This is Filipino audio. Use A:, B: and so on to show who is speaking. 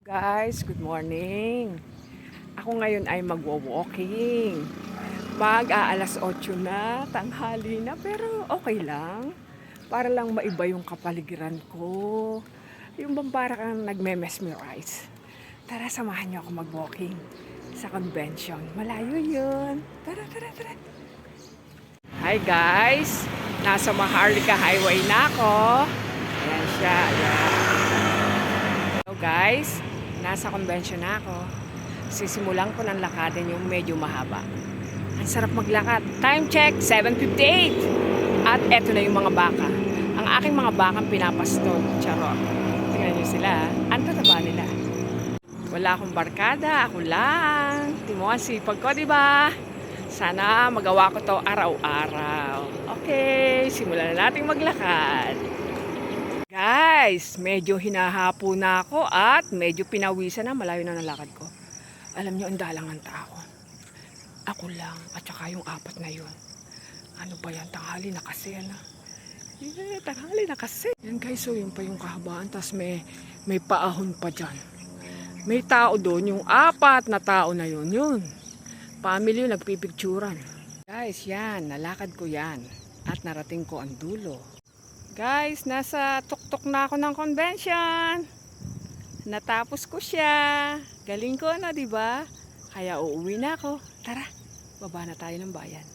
A: Guys, good morning. Ako ngayon ay magwo-walking. Mag-aalas 8 na, tanghali na, pero okay lang. Para lang maiba yung kapaligiran ko. Yung bang para kang nagme-mesmerize. Tara, samahan niyo ako mag-walking sa convention. Malayo yun. Tara, tara, tara. Hi guys, nasa Maharlika Highway na ako. Ayan siya, ayan. Hello guys, nasa convention na ako. Sisimulan ko ng lakadin yung medyo mahaba. Ang sarap maglakad. Time check, 7:58. At eto na yung mga baka. Ang aking mga bakang pinapastol. Charot. Tingnan nyo sila. Ang tataba nila. Wala akong barkada. Ako lang. Timo ang sipag ko, diba? Sana magawa ko to araw-araw. Okay, simulan na nating maglakad. Guys, medyo hinahapo na ako at medyo pinawisan na, malayo na nalakad ko. Alam nyo, ang dalang ng tao. Ako lang at saka yung apat na yun. Ano ba yan? Tanghali na kasi yan. Tanghali na kasi. Yan guys, so yun pa yung kahabaan. Tapos may paahon pa dyan. May tao doon, yung apat na tao na yun. Yun. Family yun, nagpipicturan. Guys, yan. Nalakad ko yan. At narating ko ang dulo. Guys, nasa tuktok na ako ng convention. Natapos ko siya. Galing ko na, di ba? Kaya uuwi na ako. Tara, baba na tayo ng bayan.